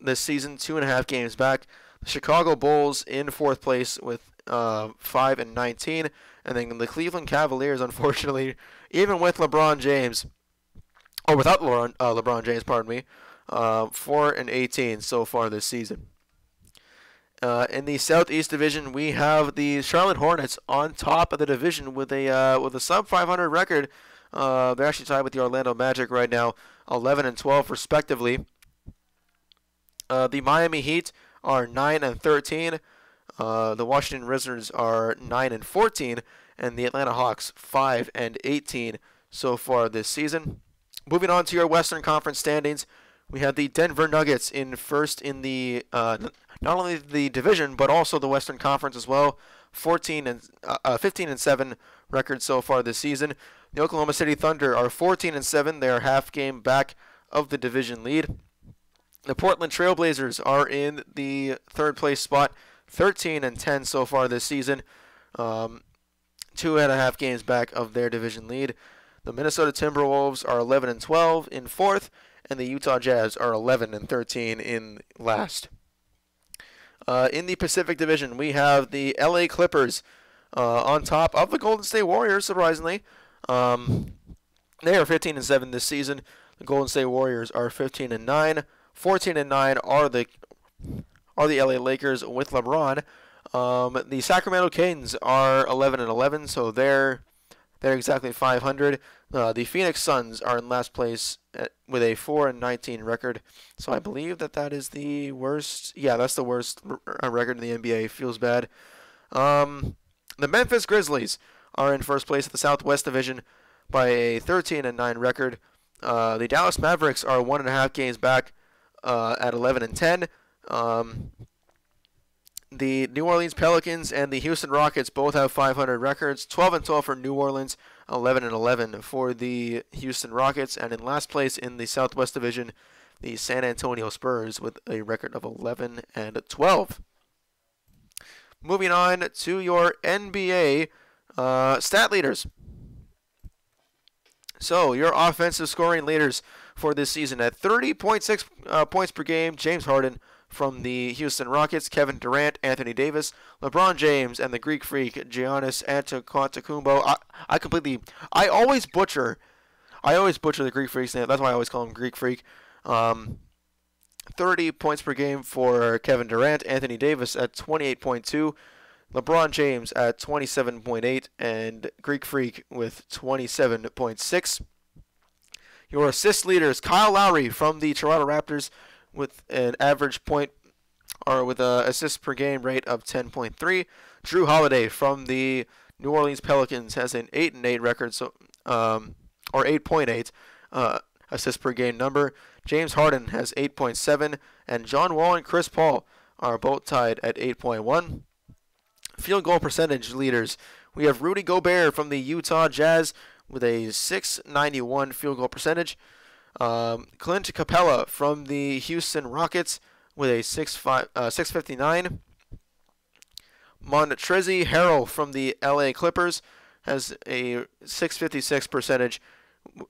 this season, 2.5 games back. The Chicago Bulls in fourth place with 5-19. And then the Cleveland Cavaliers, unfortunately, even with LeBron James, or without LeBron James, pardon me, 4-18 so far this season. In the Southeast Division, we have the Charlotte Hornets on top of the division with a sub 500 record. They're actually tied with the Orlando Magic right now, 11-12 respectively. The Miami Heat are 9-13. The Washington Wizards are 9-14, and the Atlanta Hawks 5-18 so far this season. Moving on to your Western Conference standings, we have the Denver Nuggets in first in the not only the division but also the Western Conference as well. 15-7 record so far this season. The Oklahoma City Thunder are 14-7. They are half game back of the division lead. The Portland Trailblazers are in the third place spot, 13-10 so far this season. 2.5 games back of their division lead. The Minnesota Timberwolves are 11-12 in fourth, and the Utah Jazz are 11-13 in last. In the Pacific Division, we have the LA Clippers on top of the Golden State Warriors, surprisingly. They are 15-7 this season. The Golden State Warriors are 15-9. 14-9 are the LA Lakers with LeBron. The Sacramento Kings are 11-11, so they're exactly 500. The Phoenix Suns are in last place with a 4-19 record. So I believe that is the worst. Yeah, that's the worst record in the NBA. Feels bad. The Memphis Grizzlies are in first place at the Southwest Division by a 13-9 record. The Dallas Mavericks are 1.5 games back at 11-10. The New Orleans Pelicans and the Houston Rockets both have 500 records. 12-12 for New Orleans, 11-11 for the Houston Rockets, and in last place in the Southwest Division, the San Antonio Spurs with a record of 11-12. Moving on to your NBA stat leaders. So your offensive scoring leaders for this season at 30.6 points per game, James Harden from the Houston Rockets, Kevin Durant, Anthony Davis, LeBron James, and the Greek Freak, Giannis Antetokounmpo. I always butcher the Greek Freak's name. That's why I always call him Greek Freak. 30 points per game for Kevin Durant, Anthony Davis at 28.2, LeBron James at 27.8, and Greek Freak with 27.6. Your assist leaders, Kyle Lowry from the Toronto Raptors with an average point or with a assist per game rate of 10.3. Drew Holiday from the New Orleans Pelicans has an 8-8 record, so or 8.8 assist per game number. James Harden has 8.7, and John Wall and Chris Paul are both tied at 8.1. Field goal percentage leaders, we have Rudy Gobert from the Utah Jazz with a .691 field goal percentage. Clint Capella from the Houston Rockets with a .659. Montrezl Harrell from the LA Clippers has a .656 percentage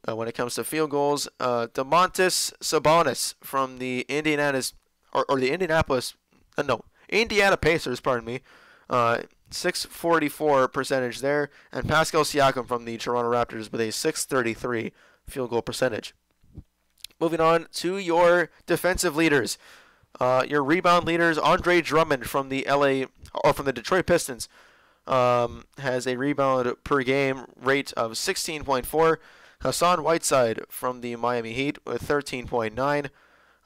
when it comes to field goals. Domantas Sabonis from the Indiana Pacers, pardon me, .644 percentage there, and Pascal Siakam from the Toronto Raptors with a .633 field goal percentage. Moving on to your defensive leaders. Your rebound leaders, Andre Drummond from the Detroit Pistons has a rebound per game rate of 16.4. Hassan Whiteside from the Miami Heat with 13.9.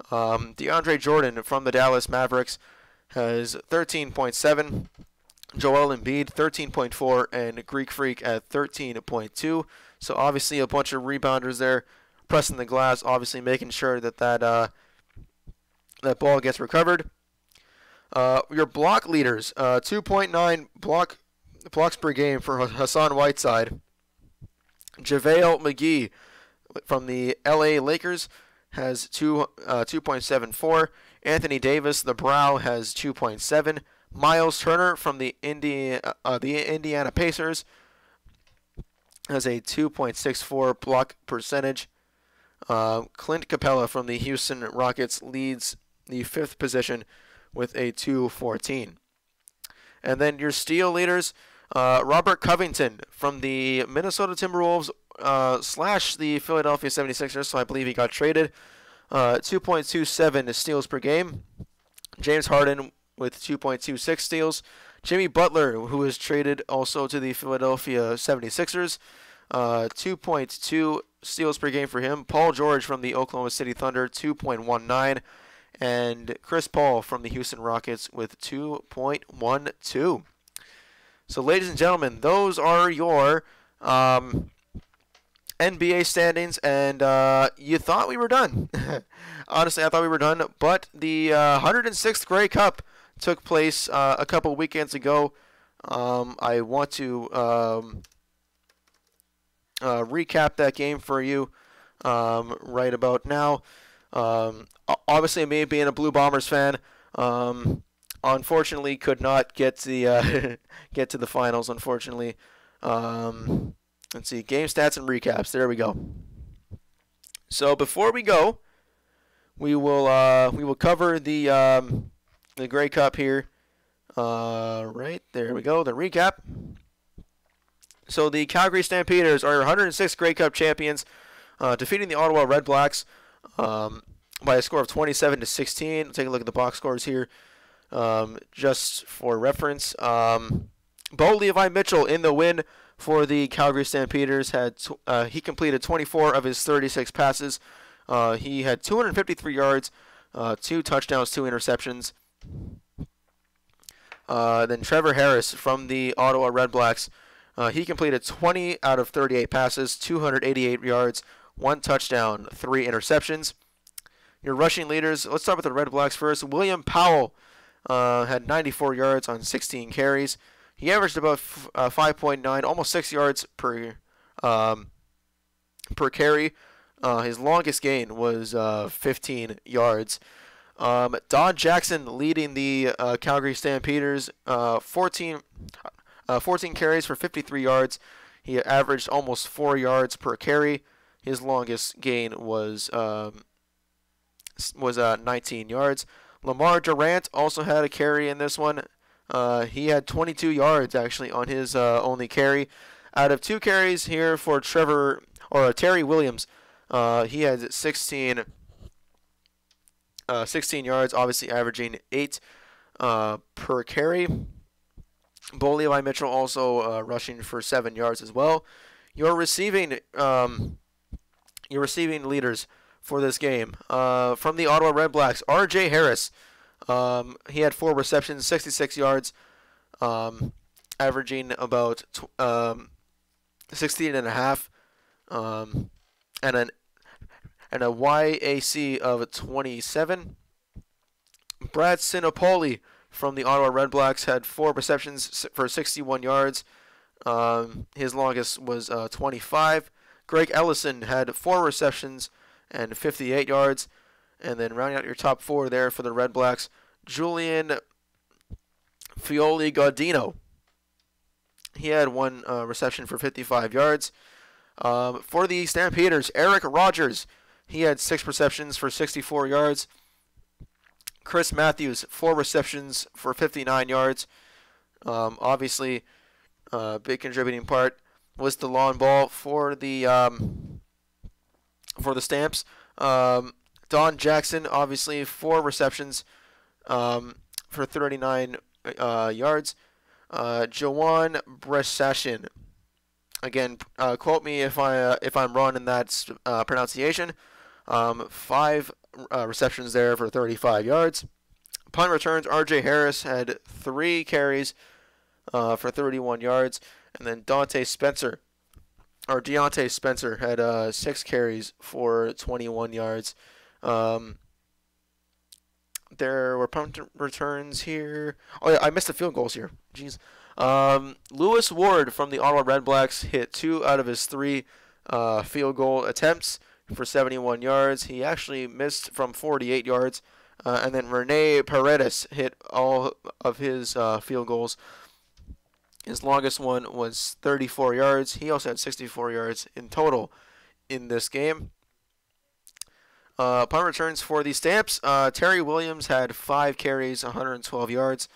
DeAndre Jordan from the Dallas Mavericks has 13.7. Joel Embiid 13.4, and Greek Freak at 13.2. So obviously a bunch of rebounders there, pressing the glass, obviously making sure that ball gets recovered. Your block leaders, 2.9 blocks per game for Hassan Whiteside. JaVale McGee from the LA Lakers has 2.74. Anthony Davis, the Brow, has 2.7. Miles Turner from the Indiana Pacers has a 2.64 block percentage. Clint Capella from the Houston Rockets leads the fifth position with a 2.14. And then your steal leaders, Robert Covington from the Minnesota Timberwolves / the Philadelphia 76ers, so I believe he got traded. 2.27 steals per game. James Harden with 2.26 steals. Jimmy Butler, who was traded also to the Philadelphia 76ers, 2.2 steals per game for him. Paul George from the Oklahoma City Thunder, 2.19. And Chris Paul from the Houston Rockets with 2.12. So, ladies and gentlemen, those are your NBA standings, and you thought we were done. Honestly, I thought we were done, but the 106th Grey Cup took place a couple weekends ago. I want to recap that game for you right about now. Obviously, me being a Blue Bombers fan, unfortunately could not get to the get to the finals. Unfortunately, let's see, game stats and recaps. There we go. So before we go, we will cover the Grey Cup here. Right there we go. The recap. So the Calgary Stampeders are 106th Grey Cup champions, defeating the Ottawa Redblacks by a score of 27-16. Take a look at the box scores here, just for reference. Bo Levi Mitchell in the win for the Calgary Stampeders. He completed 24 of his 36 passes. He had 253 yards, 2 touchdowns, 2 interceptions. Then Trevor Harris from the Ottawa Redblacks. He completed 20 out of 38 passes, 288 yards, 1 touchdown, 3 interceptions. Your rushing leaders, let's start with the Redblacks first. William Powell had 94 yards on 16 carries. He averaged about 5.9, almost 6 yards per carry. His longest gain was 15 yards. Don Jackson leading the Calgary Stampeders, 14 carries for 53 yards. He averaged almost 4 yards per carry. His longest gain was 19 yards. Lamar Durant also had a carry in this one. He had 22 yards actually on his only carry. Out of 2 carries here for Terry Williams, he had 16 yards, obviously averaging 8 per carry. Bo Levi Mitchell also rushing for 7 yards as well. Your receiving leaders for this game, from the Ottawa Redblacks, R.J. Harris. He had 4 receptions, 66 yards, averaging about 16.5, and a YAC of 27. Brad Sinopoli from the Ottawa Redblacks had 4 receptions for 61 yards. His longest was 25. Greg Ellison had 4 receptions and 58 yards. And then rounding out your top 4 there for the Redblacks, Julian Fioli Gaudino. He had 1 reception for 55 yards. For the Stampeders, Eric Rogers. He had 6 receptions for 64 yards. Chris Matthews, 4 receptions for 59 yards. Obviously, big contributing part was the long ball for the Stamps. Don Jackson, obviously, 4 receptions for 39 yards. Jawan Bresashin, again, quote me if I'm wrong in that pronunciation. 5 receptions there for 35 yards. Punt returns, R.J. Harris had 3 carries for 31 yards. And then Deontay Spencer had 6 carries for 21 yards. There were punt returns here. Oh, yeah, I missed the field goals here. Jeez. Lewis Ward from the Ottawa Redblacks hit 2 out of his 3 field goal attempts for 71 yards. He actually missed from 48 yards. And then Rene Paredes hit all of his field goals. His longest one was 34 yards. He also had 64 yards in total in this game. Punt returns for the Stamps. Terry Williams had 5 carries, 112 yards.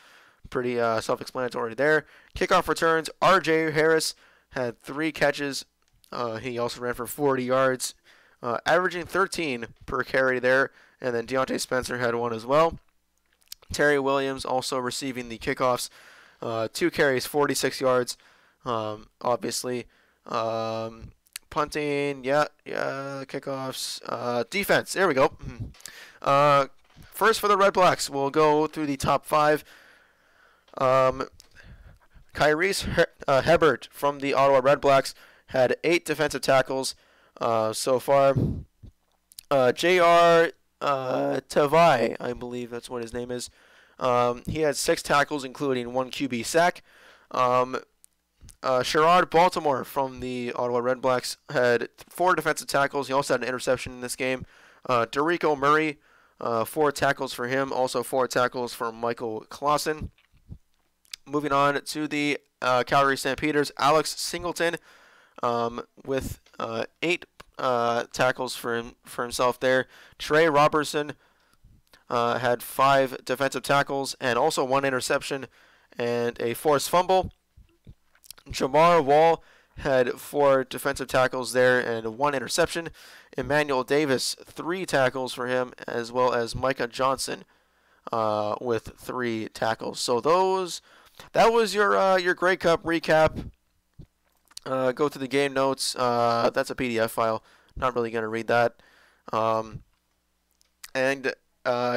Pretty self-explanatory there. Kickoff returns. R.J. Harris had 3 catches. He also ran for 40 yards, averaging 13 per carry there. And then Deontay Spencer had 1 as well. Terry Williams also receiving the kickoffs. 2 carries, 46 yards. Obviously, punting, kickoffs, defense. There we go. First for the Redblacks, we'll go through the top 5. Kyrese Hebert from the Ottawa Redblacks had 8 defensive tackles so far. J.R. Tavai, I believe that's what his name is. He had 6 tackles, including 1 QB sack. Sherrod Baltimore from the Ottawa Redblacks had 4 defensive tackles. He also had an interception in this game. Derico Murray 4 tackles for him. Also 4 tackles for Michael Clausen. Moving on to the Calgary Stampeders, Alex Singleton with 8 tackles for himself there. Trey Robertson had 5 defensive tackles and also 1 interception and a forced fumble. Jamar Wall had 4 defensive tackles there and 1 interception. Emmanuel Davis, 3 tackles for him, as well as Micah Johnson with 3 tackles. So that was your Grey Cup recap. Go to the game notes. That's a PDF file. Not really going to read that. And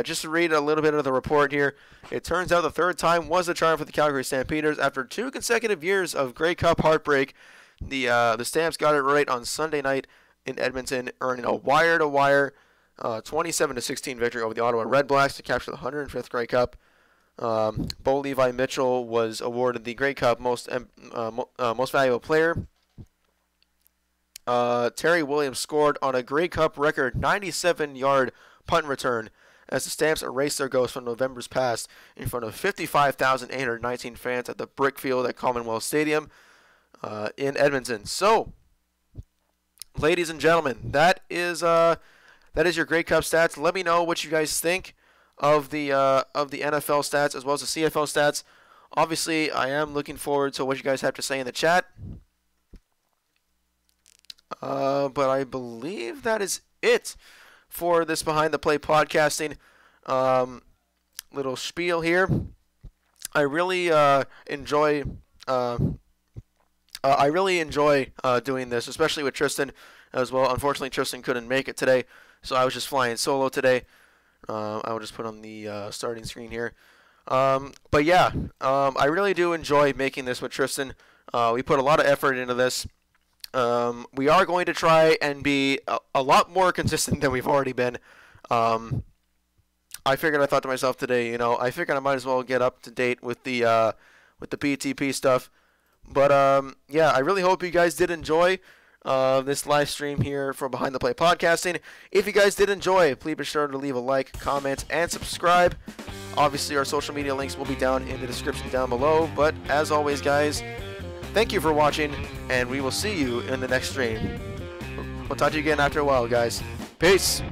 just to read a little bit of the report here, it turns out the third time was the charm for the Calgary Stampeders. After 2 consecutive years of Grey Cup heartbreak, the Stamps got it right on Sunday night in Edmonton, earning a wire-to-wire 27-16 victory over the Ottawa Red Blacks to capture the 105th Grey Cup. Bo Levi Mitchell was awarded the Grey Cup most valuable player. Terry Williams scored on a Grey Cup record 97-yard punt return as the Stamps erased their ghost from November's past in front of 55,819 fans at the Brick Field at Commonwealth Stadium in Edmonton. So, ladies and gentlemen, that is your Grey Cup stats. Let me know what you guys think of the NFL stats as well as the CFL stats. Obviously, I am looking forward to what you guys have to say in the chat. But I believe that is it for this Behind the Play podcasting little spiel here. I really enjoy doing this, especially with Tristan as well. Unfortunately, Tristan couldn't make it today, so I was just flying solo today. I will just put on the starting screen here. But yeah, I really do enjoy making this with Tristan. We put a lot of effort into this. We are going to try and be a lot more consistent than we've already been. I thought to myself today, I figured I might as well get up to date with the PTP stuff. But yeah, I really hope you guys did enjoy this live stream here for Behind the Play podcasting. If you guys did enjoy, please be sure to leave a like, comment, and subscribe. Obviously, our social media links will be down in the description down below. But as always, guys, thank you for watching, and we will see you in the next stream. We'll talk to you again after a while, guys. Peace!